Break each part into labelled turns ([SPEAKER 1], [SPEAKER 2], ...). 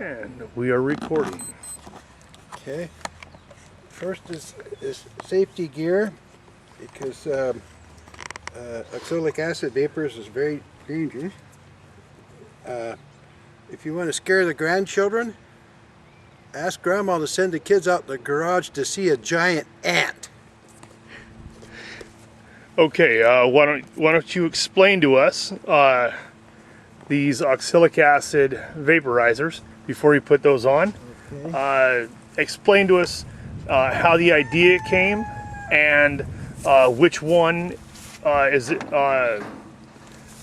[SPEAKER 1] And we are recording.
[SPEAKER 2] Okay. First is safety gear, because oxalic acid vapors is very dangerous. If you want to scare the grandchildren, ask Grandma to send the kids out in the garage to see a giant ant.
[SPEAKER 1] Okay, why don't you explain to us these oxalic acid vaporizers before you put those on.
[SPEAKER 2] Okay.
[SPEAKER 1] Explain to us how the idea came and which one is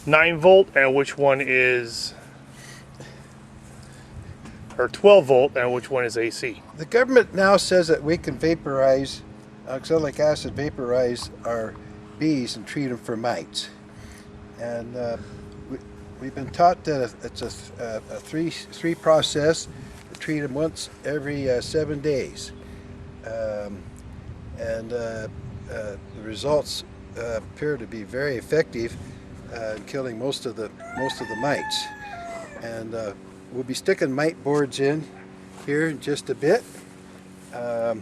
[SPEAKER 1] 9 volt and which one is, or 12 volt and which one is AC.
[SPEAKER 2] The government now says that we can vaporize, oxalic acid vaporize our bees and treat them for mites. And we've been taught that it's a three process. Treat them once every 7 days, and the results appear to be very effective in killing most of the mites. And we'll be sticking mite boards in here in just a bit. The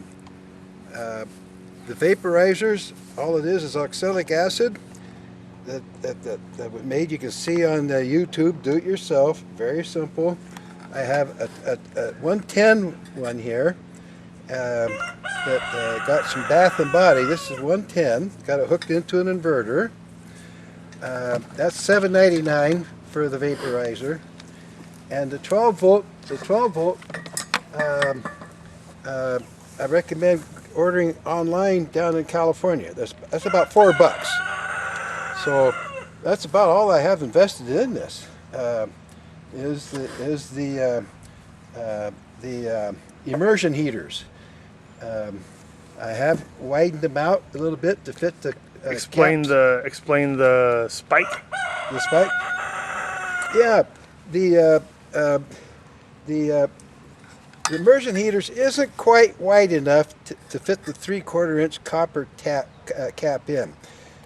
[SPEAKER 2] vaporizers, all it is oxalic acid that was made. You can see on YouTube. Do it yourself. Very simple. I have a 110 one here that got some Bath and Body. This is 110. Got it hooked into an inverter. That's $7.99 for the vaporizer. And the 12 volt. I recommend ordering online down in California. That's about $4. So that's about all I have invested in this. Is the immersion heaters. I have widened them out a little bit to fit the
[SPEAKER 1] Explain the spike.
[SPEAKER 2] The spike. Yeah, the immersion heaters isn't quite wide enough to fit the 3/4 inch copper cap in.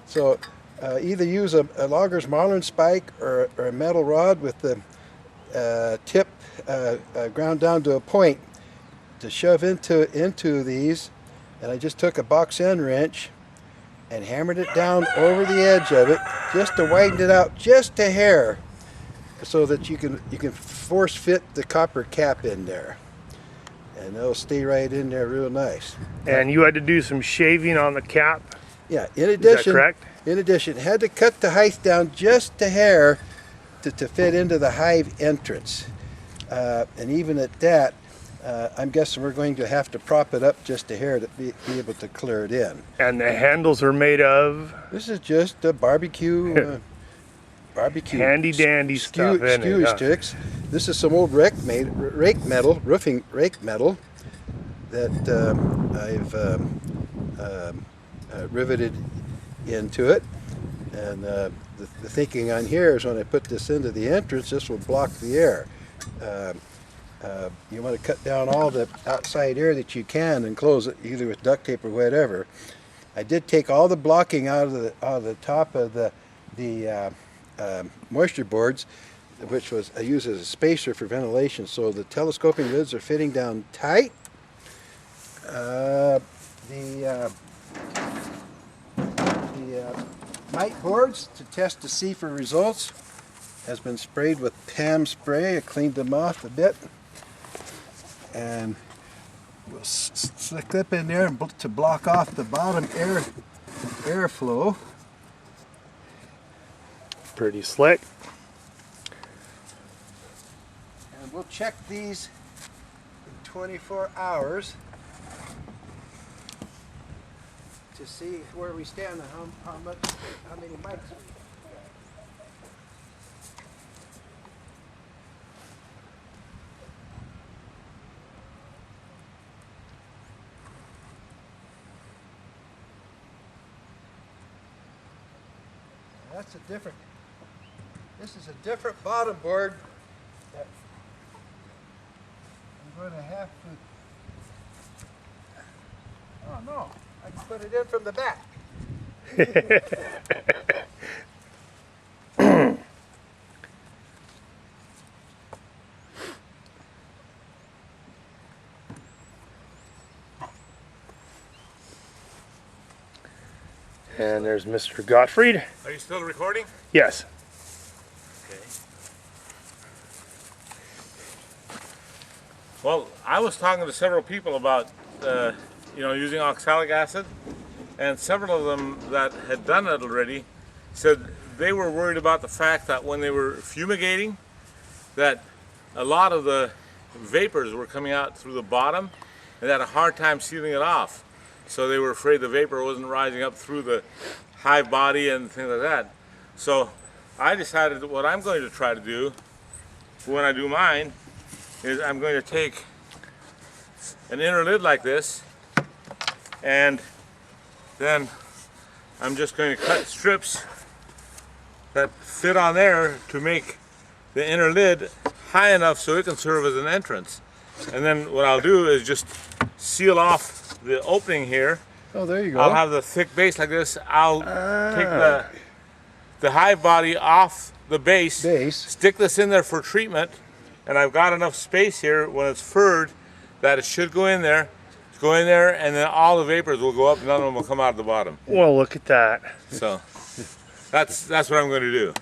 [SPEAKER 2] So either use a Logger's Marlin spike or a metal rod with the tip ground down to a point to shove into these. And I just took a box end wrench and hammered it down over the edge of it just to widen it out just a hair, so that you can force fit the copper cap in there, and it'll stay right in there real nice.
[SPEAKER 1] And you had to do some shaving on the cap.
[SPEAKER 2] Yeah. In addition,
[SPEAKER 1] is that correct?
[SPEAKER 2] In addition, had to cut the height down just a hair to fit into the hive entrance, and even at that, I'm guessing we're going to have to prop it up just a hair to be able to clear it in.
[SPEAKER 1] And the handles are made of?
[SPEAKER 2] This is just a barbecue
[SPEAKER 1] handy dandy stuff,
[SPEAKER 2] skew sticks. This is some old roofing rake metal that I've riveted into it. And the thinking on here is when I put this into the entrance, this will block the air. You want to cut down all the outside air that you can and close it either with duct tape or whatever. I did take all the blocking out of the top of the moisture boards, which was I use as a spacer for ventilation. So the telescoping lids are fitting down tight. The mite boards, to test to see for results, has been sprayed with PAM spray. I cleaned them off a bit, and we'll slick up in there to block off the bottom airflow.
[SPEAKER 1] Pretty slick.
[SPEAKER 2] And we'll check these in 24 hours to see where we stand and how many mites. That's a different. This is a different bottom board that I'm going to have to. Oh no! I can put it in from the back.
[SPEAKER 1] And there's Mr. Gottfried.
[SPEAKER 3] Are you still recording?
[SPEAKER 1] Yes.
[SPEAKER 3] Okay. Well, I was talking to several people about, using oxalic acid, and several of them that had done it already said they were worried about the fact that when they were fumigating, that a lot of the vapors were coming out through the bottom, and they had a hard time sealing it off. So they were afraid the vapor wasn't rising up through the hive body and things like that. So I decided that what I'm going to try to do when I do mine is I'm going to take an inner lid like this, and then I'm just going to cut strips that fit on there to make the inner lid high enough so it can serve as an entrance. And then what I'll do is just seal off the opening here.
[SPEAKER 2] Oh, there you go.
[SPEAKER 3] I'll have the thick base like this. I'll take the hive body off the base, stick this in there for treatment, and I've got enough space here when it's furred that it should go in there, and then all the vapors will go up, and none of them will come out of the bottom.
[SPEAKER 1] Well, look at that.
[SPEAKER 3] So that's what I'm going to do.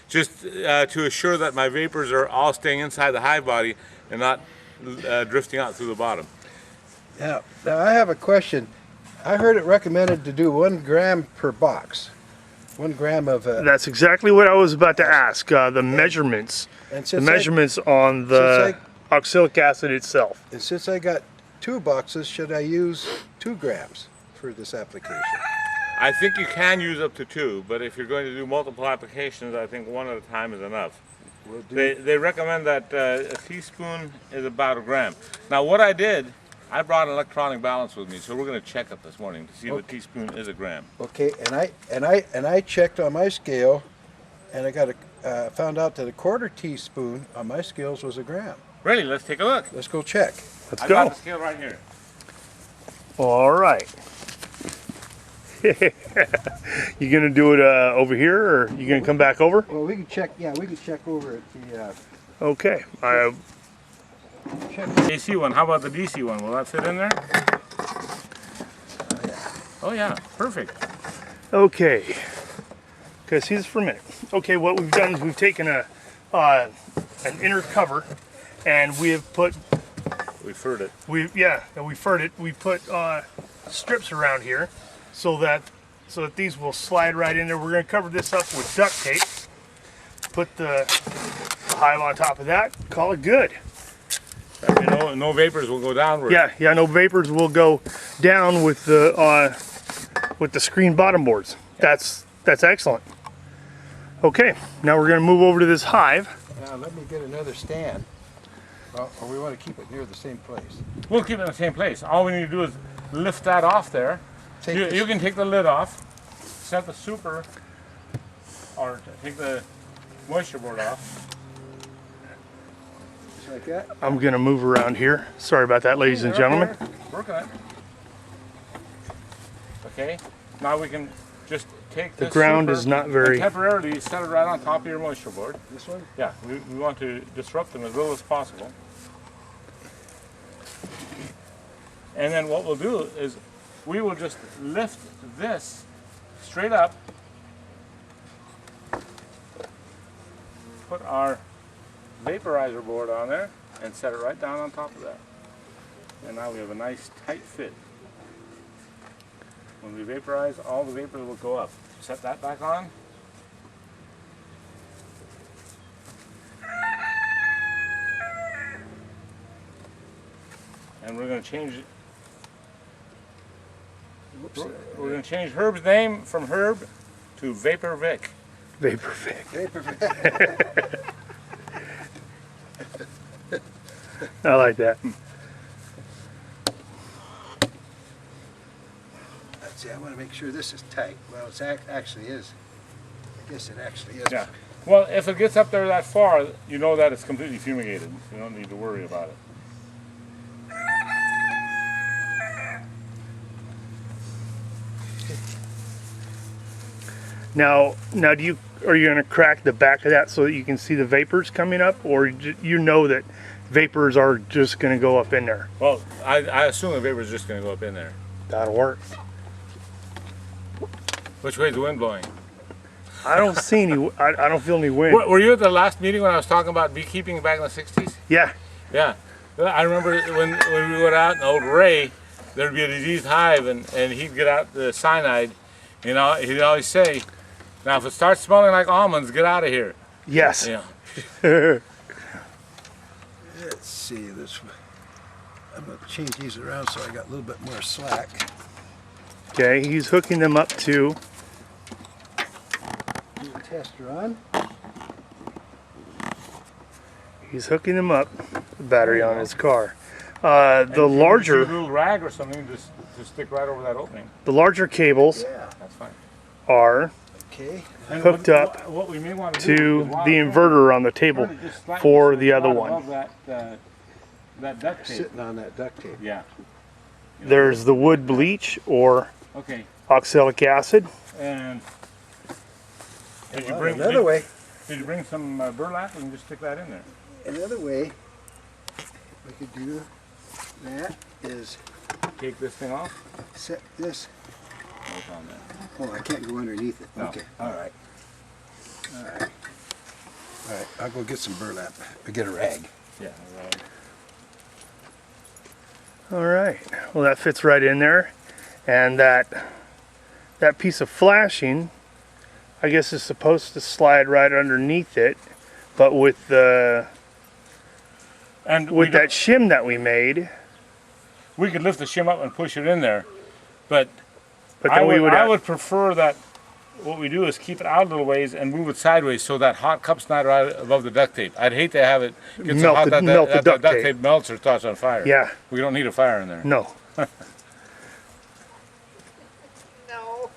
[SPEAKER 3] Just to assure that my vapors are all staying inside the hive body and not drifting out through the bottom.
[SPEAKER 2] Now I have a question. I heard it recommended to do 1 gram per box. 1 gram of...
[SPEAKER 1] That's exactly what I was about to ask. The measurements.
[SPEAKER 2] And
[SPEAKER 1] The measurements on the oxalic acid itself.
[SPEAKER 2] And since I got 2 boxes, should I use 2 grams for this application?
[SPEAKER 3] I think you can use up to 2, but if you're going to do multiple applications, I think 1 at a time is enough. They recommend that a teaspoon is about 1 gram. Now what I did, I brought an electronic balance with me, so we're going to check it this morning to see if a teaspoon is 1 gram.
[SPEAKER 2] Okay, and I checked on my scale, and I got found out that a 1/4 teaspoon on my scales was 1 gram.
[SPEAKER 3] Really? Let's take a look.
[SPEAKER 2] Let's go check.
[SPEAKER 1] Let's
[SPEAKER 3] I
[SPEAKER 1] go.
[SPEAKER 3] got the scale right here.
[SPEAKER 1] All right. You gonna do it over here, or you gonna come back over?
[SPEAKER 2] Well, we can check. Yeah, we can check over at the.
[SPEAKER 1] Okay.
[SPEAKER 2] Check.
[SPEAKER 3] AC one. How about the DC one? Will that fit in there? Oh yeah, perfect.
[SPEAKER 1] Okay. Okay, see this for a minute. Okay, what we've done is we've taken an inner cover, and we have put.
[SPEAKER 3] We furred it.
[SPEAKER 1] We furred it. We put strips around here, so that these will slide right in there. We're going to cover this up with duct tape. Put the hive on top of that. Call it good.
[SPEAKER 3] No vapors will go downward.
[SPEAKER 1] Yeah. No vapors will go down with the screen bottom boards. That's excellent. Okay, now we're going to move over to this hive.
[SPEAKER 2] Now let me get another stand. Or we want to keep it near the same place.
[SPEAKER 3] We'll keep it in the same place. All we need to do is lift that off there. You can take the lid off, set the super, or take the moisture board off.
[SPEAKER 2] Just like that?
[SPEAKER 1] I'm going to move around here. Sorry about that, ladies and gentlemen.
[SPEAKER 3] Work on it. Okay, now we can just take
[SPEAKER 1] The
[SPEAKER 3] this
[SPEAKER 1] ground
[SPEAKER 3] super
[SPEAKER 1] is not
[SPEAKER 3] and
[SPEAKER 1] very...
[SPEAKER 3] temporarily set it right on top of your moisture board.
[SPEAKER 2] This one?
[SPEAKER 3] Yeah, we want to disrupt them as little as possible. And then what we'll do is we will just lift this straight up, put our vaporizer board on there, and set it right down on top of that. And now we have a nice tight fit. When we vaporize, all the vapors will go up. Set that back on. And we're going to change it. We're going to change Herb's name from Herb to Vapor Vic.
[SPEAKER 1] Vapor Vic.
[SPEAKER 2] Vapor Vic.
[SPEAKER 1] I like that.
[SPEAKER 2] Let's see, I want to make sure this is tight. Well, it actually is. I guess it actually is.
[SPEAKER 3] Yeah. Well, if it gets up there that far, you know that it's completely fumigated. You don't need to worry about it.
[SPEAKER 1] Now, are you going to crack the back of that so that you can see the vapors coming up, or you know that vapors are just going to go up in there?
[SPEAKER 3] Well, I assume the vapor is just going to go up in there.
[SPEAKER 1] That'll work.
[SPEAKER 3] Which way is the wind blowing?
[SPEAKER 1] I don't see any. I don't feel any wind.
[SPEAKER 3] Were you at the last meeting when I was talking about beekeeping back in the 60s?
[SPEAKER 1] Yeah.
[SPEAKER 3] Yeah. I remember when we went out in old Ray, there'd be a diseased hive, and he'd get out the cyanide. You know, he'd always say, now if it starts smelling like almonds, get out of here.
[SPEAKER 1] Yes.
[SPEAKER 3] Yeah.
[SPEAKER 2] Let's see this. I'm going to change these around so I got a little bit more slack.
[SPEAKER 1] Okay, he's hooking them up to.
[SPEAKER 2] Tester on.
[SPEAKER 1] He's hooking them up. The battery on his car. The larger.
[SPEAKER 3] A little rag or something just to stick right over that opening.
[SPEAKER 1] The larger cables
[SPEAKER 2] Yeah.
[SPEAKER 3] That's fine.
[SPEAKER 1] are
[SPEAKER 2] Okay.
[SPEAKER 3] And
[SPEAKER 1] hooked up
[SPEAKER 3] what we may want to
[SPEAKER 1] to
[SPEAKER 3] do is
[SPEAKER 1] the inverter on the table
[SPEAKER 3] turn it just slightly
[SPEAKER 1] for
[SPEAKER 3] so
[SPEAKER 1] the
[SPEAKER 3] it's
[SPEAKER 1] other
[SPEAKER 3] not
[SPEAKER 1] one.
[SPEAKER 3] above that duct tape.
[SPEAKER 2] Sitting on that duct tape.
[SPEAKER 3] Yeah.
[SPEAKER 1] There's the wood bleach or
[SPEAKER 3] Okay.
[SPEAKER 1] oxalic acid.
[SPEAKER 3] And did you
[SPEAKER 2] Well,
[SPEAKER 3] bring
[SPEAKER 2] another way.
[SPEAKER 3] Did you bring some burlap? We can just stick that in there.
[SPEAKER 2] Another way we could do that is
[SPEAKER 3] Take this thing off.
[SPEAKER 2] set this.
[SPEAKER 3] Hold on there.
[SPEAKER 2] Oh, I can't go underneath it.
[SPEAKER 3] No.
[SPEAKER 2] Okay. All right. All right. All right. I'll go get some burlap. Or get a rag.
[SPEAKER 3] Yeah. Right.
[SPEAKER 1] All right. Well, that fits right in there, and that piece of flashing, I guess, is supposed to slide right underneath it, but with the
[SPEAKER 3] And
[SPEAKER 1] with that shim that we made.
[SPEAKER 3] we could lift the shim up and push it in there, but
[SPEAKER 1] But
[SPEAKER 3] I
[SPEAKER 1] then we would.
[SPEAKER 3] I would prefer that. What we do is keep it out a little ways and move it sideways so that hot cup's not right above the duct tape. I'd hate to have it get so
[SPEAKER 1] Melt
[SPEAKER 3] hot
[SPEAKER 1] the-
[SPEAKER 3] that
[SPEAKER 1] melt the
[SPEAKER 3] that
[SPEAKER 1] duct
[SPEAKER 3] duct
[SPEAKER 1] tape.
[SPEAKER 3] tape melts or starts on fire.
[SPEAKER 1] Yeah.
[SPEAKER 3] We don't need a fire in there.
[SPEAKER 1] No.
[SPEAKER 2] No. Now,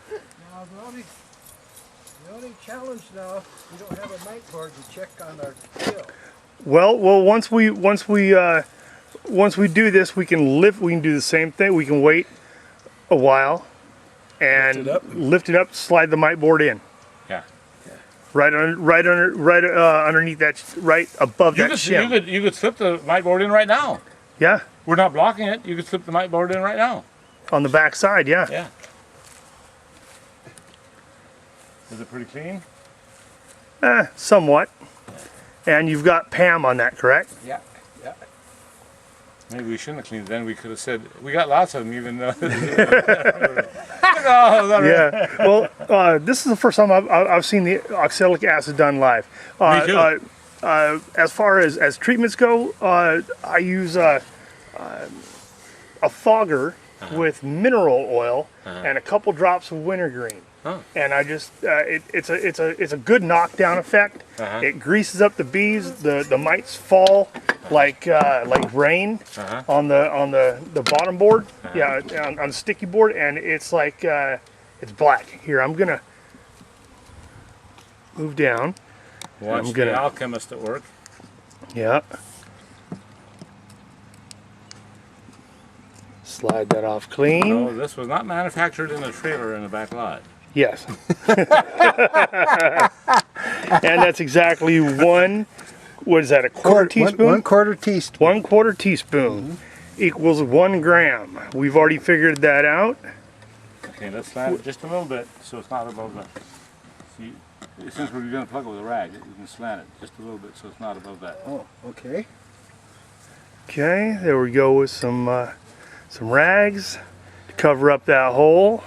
[SPEAKER 2] the only challenge now, we don't have a mic board to check on our kill.
[SPEAKER 1] Well, once we do this, we can lift. We can do the same thing. We can wait a while and lift it up, slide the mic board in.
[SPEAKER 3] Yeah.
[SPEAKER 1] Right underneath that, right above that shim.
[SPEAKER 3] You could slip the mic board in right now.
[SPEAKER 1] Yeah,
[SPEAKER 3] We're not blocking it. You could slip the mic board in right now.
[SPEAKER 1] on the back side. Yeah.
[SPEAKER 3] Yeah. Is it pretty clean?
[SPEAKER 1] Somewhat. And you've got Pam on that, correct?
[SPEAKER 2] Yeah. Yeah.
[SPEAKER 3] Maybe we shouldn't have cleaned it then. We could have said, we got lots of them even though.
[SPEAKER 1] Yeah. Well, this is the first time I've seen the oxalic acid done live.
[SPEAKER 3] Me too.
[SPEAKER 1] As far as treatments go, I use a fogger with mineral oil and a couple drops of wintergreen.
[SPEAKER 3] Huh.
[SPEAKER 1] And I just it's a good knockdown effect. It greases up the bees. The mites fall like rain on the bottom board. Yeah, on the sticky board, and it's like it's black. Here, I'm gonna move down.
[SPEAKER 3] Watch
[SPEAKER 1] I'm gonna-
[SPEAKER 3] the alchemist at work.
[SPEAKER 1] Yeah. Slide that off clean.
[SPEAKER 3] No, this was not manufactured in a trailer in the back lot.
[SPEAKER 1] Yes. And that's exactly one. What is that? A quarter teaspoon?
[SPEAKER 2] 1/4 teaspoon.
[SPEAKER 1] 1/4 teaspoon equals 1 gram. We've already figured that out.
[SPEAKER 3] Okay, let's slant it just a little bit so it's not above the. See, since we're going to plug it with a rag, you can slant it just a little bit so it's not above that.
[SPEAKER 2] Oh, okay.
[SPEAKER 1] Okay, there we go with some rags to cover up that hole.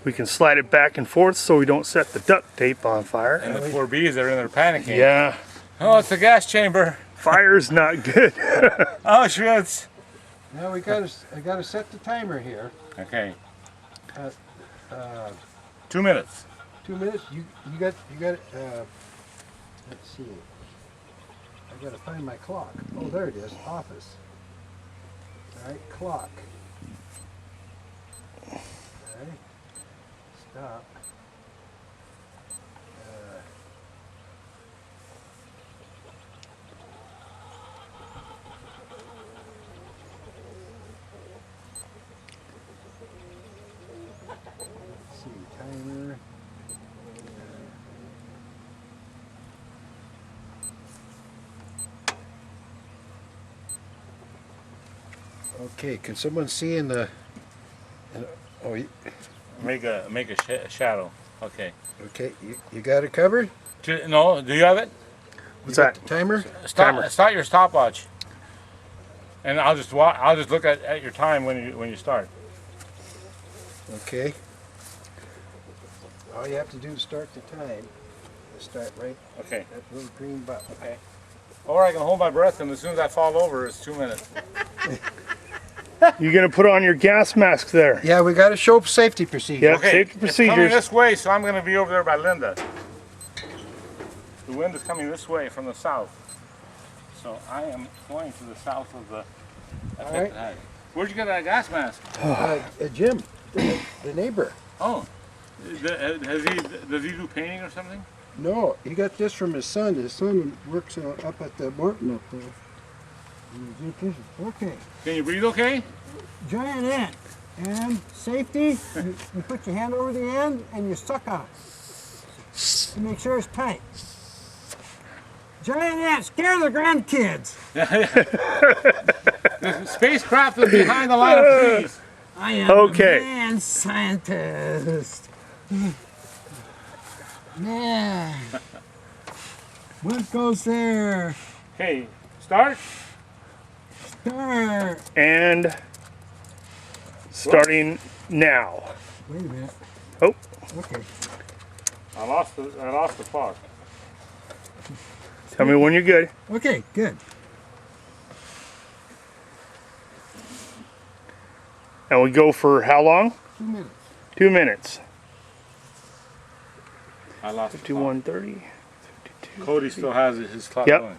[SPEAKER 1] We can slide it back and forth so we don't set the duct tape on fire.
[SPEAKER 3] And the poor bees are in there panicking.
[SPEAKER 1] Yeah,
[SPEAKER 3] Oh, it's a gas chamber.
[SPEAKER 1] fire's not good.
[SPEAKER 3] Oh, shreds.
[SPEAKER 2] Now I gotta set the timer here.
[SPEAKER 3] Okay.
[SPEAKER 2] Uh,
[SPEAKER 3] 2 minutes.
[SPEAKER 2] 2 minutes. You got. Let's see. I gotta find my clock. Oh, there it is. Office. All right, clock. Okay. Stop. Let's see, timer. Okay, can someone see in the? Oh,
[SPEAKER 3] make a shadow. Okay.
[SPEAKER 2] Okay, you got it covered?
[SPEAKER 3] No, do you have it?
[SPEAKER 2] You
[SPEAKER 1] What's
[SPEAKER 2] got
[SPEAKER 1] that?
[SPEAKER 2] the timer?
[SPEAKER 3] Start your stopwatch. And I'll just look at your time when you start.
[SPEAKER 2] Okay. All you have to do is start the time. Start right
[SPEAKER 3] Okay.
[SPEAKER 2] that little green button.
[SPEAKER 3] Okay. Or I can hold my breath, and as soon as I fall over, it's 2 minutes.
[SPEAKER 1] You're gonna put on your gas mask there.
[SPEAKER 2] Yeah, we got to show safety procedure.
[SPEAKER 1] Yeah,
[SPEAKER 3] Okay.
[SPEAKER 1] safety
[SPEAKER 3] It's coming
[SPEAKER 1] procedures.
[SPEAKER 3] this way, so I'm going to be over there by Linda. The wind is coming this way from the south, so I am going to the south of the.
[SPEAKER 2] All right.
[SPEAKER 3] Where'd you get that gas mask?
[SPEAKER 2] Jim, the neighbor.
[SPEAKER 3] Oh, does he do painting or something?
[SPEAKER 2] No, he got this from his son. His son works up at the Morton up there. Okay.
[SPEAKER 3] Can you breathe okay?
[SPEAKER 4] Giant ant. And safety, you put your hand over the end and you suck on it. To make sure it's tight. Giant ant, scare the grandkids.
[SPEAKER 3] The spacecraft is behind the line of trees.
[SPEAKER 4] I am
[SPEAKER 1] Okay.
[SPEAKER 4] a man scientist. Man. What goes there?
[SPEAKER 3] Okay, start.
[SPEAKER 4] Start.
[SPEAKER 1] And starting now.
[SPEAKER 4] Wait a minute.
[SPEAKER 1] Oh,
[SPEAKER 4] Okay.
[SPEAKER 3] I lost the clock.
[SPEAKER 1] tell me when you're good.
[SPEAKER 4] Okay, good.
[SPEAKER 1] And we go for how long?
[SPEAKER 4] 2 minutes.
[SPEAKER 1] 2 minutes.
[SPEAKER 3] I lost the clock.
[SPEAKER 1] 51:30. 52.
[SPEAKER 3] Cody still has his clock
[SPEAKER 1] Yep.
[SPEAKER 3] going.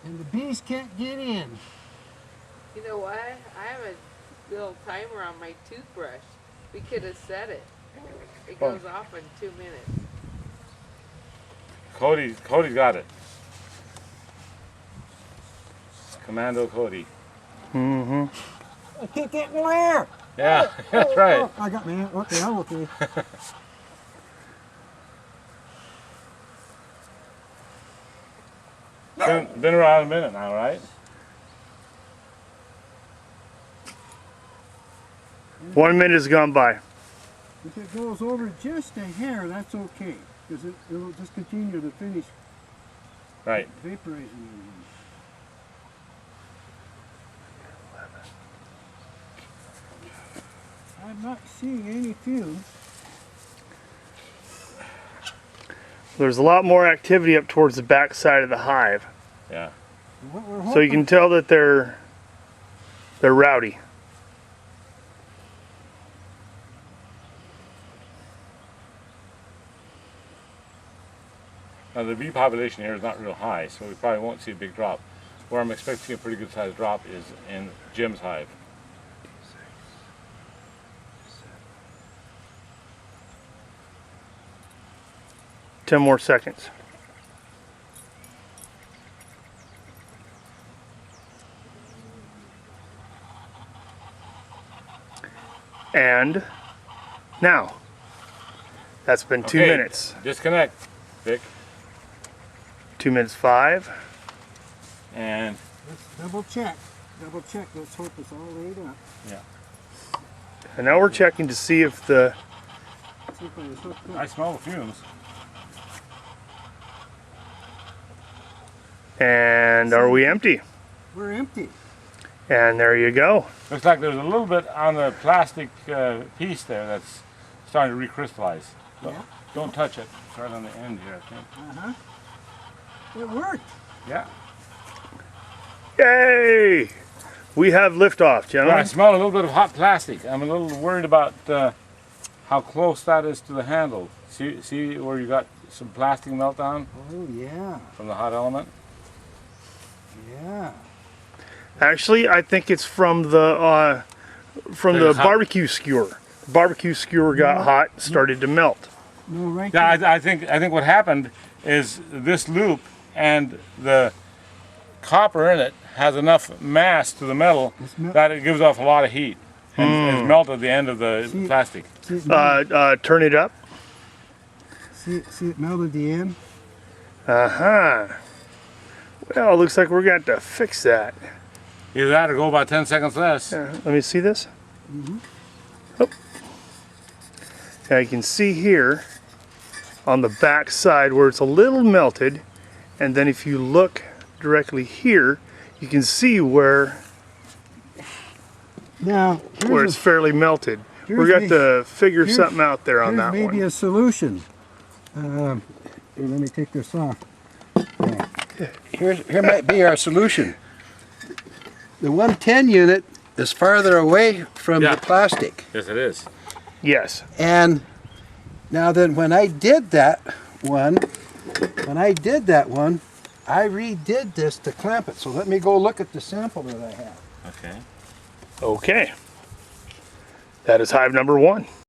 [SPEAKER 4] And the bees can't get in.
[SPEAKER 5] You know what? I have a little timer on my toothbrush. We could have set it. It goes off in 2 minutes.
[SPEAKER 3] Cody's got it. Commando Cody.
[SPEAKER 1] Mm-hmm.
[SPEAKER 4] I can't get in there.
[SPEAKER 3] Yeah, that's right.
[SPEAKER 4] Oh, I got me. Okay, I'm okay.
[SPEAKER 3] Been around a minute now, right?
[SPEAKER 1] 1 minute has gone by.
[SPEAKER 4] If it goes over just a hair, that's okay. Because it'll just continue to finish
[SPEAKER 3] Right.
[SPEAKER 4] vaporizing. I'm not seeing any fumes.
[SPEAKER 1] There's a lot more activity up towards the back side of the hive.
[SPEAKER 3] Yeah.
[SPEAKER 4] What we're
[SPEAKER 1] So you
[SPEAKER 4] hoping-
[SPEAKER 1] can tell that they're rowdy.
[SPEAKER 3] Now the bee population here is not real high, so we probably won't see a big drop. Where I'm expecting a pretty good sized drop is in Jim's hive.
[SPEAKER 1] Ten more seconds. And now. That's been 2
[SPEAKER 3] Okay,
[SPEAKER 1] minutes.
[SPEAKER 3] Disconnect, Vic.
[SPEAKER 1] 2 minutes 5.
[SPEAKER 3] And
[SPEAKER 4] Let's double check. Double check. Let's hope it's all laid up.
[SPEAKER 1] And now we're checking to see if the
[SPEAKER 4] See if I was hooked up.
[SPEAKER 3] I smell the fumes.
[SPEAKER 1] and are we empty?
[SPEAKER 4] We're empty.
[SPEAKER 1] And there you go.
[SPEAKER 3] Looks like there's a little bit on the plastic piece there that's starting to recrystallize.
[SPEAKER 4] Yeah.
[SPEAKER 3] Don't touch it. It's right on the end here, I think.
[SPEAKER 4] Uh-huh. It worked.
[SPEAKER 3] Yeah.
[SPEAKER 1] Yay! We have liftoff,
[SPEAKER 3] I
[SPEAKER 1] gentlemen.
[SPEAKER 3] smell a little bit of hot plastic. I'm a little worried about how close that is to the handle. See where you got some plastic meltdown
[SPEAKER 4] Oh, yeah.
[SPEAKER 3] from the hot element?
[SPEAKER 4] Yeah.
[SPEAKER 1] Actually, I think it's from the
[SPEAKER 3] Hot.
[SPEAKER 1] barbecue skewer. The barbecue skewer got hot, started to melt.
[SPEAKER 4] No, right
[SPEAKER 3] Yeah,
[SPEAKER 4] there.
[SPEAKER 3] I think what happened is this loop and the copper in it has enough mass to the metal
[SPEAKER 4] It's mel-
[SPEAKER 3] that it gives off a lot of heat. And it's melted the end of the
[SPEAKER 4] See-
[SPEAKER 3] plastic.
[SPEAKER 4] See it, melted,
[SPEAKER 1] Turn it up.
[SPEAKER 4] see it melted the end?
[SPEAKER 1] Uh-huh. Well, looks like we're going to have to fix that.
[SPEAKER 3] Either that or go about 10 seconds less.
[SPEAKER 1] Let me see this. Oh. Now you can see here on the back side where it's a little melted, and then if you look directly here, you can see where
[SPEAKER 4] Now,
[SPEAKER 1] it's fairly melted. We're got to figure something out there on that
[SPEAKER 4] maybe
[SPEAKER 1] one.
[SPEAKER 4] a solution. Here, let me take this off.
[SPEAKER 2] Here might be our solution. The 110 unit is farther away from
[SPEAKER 3] Yeah.
[SPEAKER 2] the plastic.
[SPEAKER 3] Yes, it is.
[SPEAKER 1] Yes.
[SPEAKER 2] And now then when I did that one, I redid this to clamp it. So let me go look at the sample that I have.
[SPEAKER 3] Okay.
[SPEAKER 1] Okay. That is hive number 1.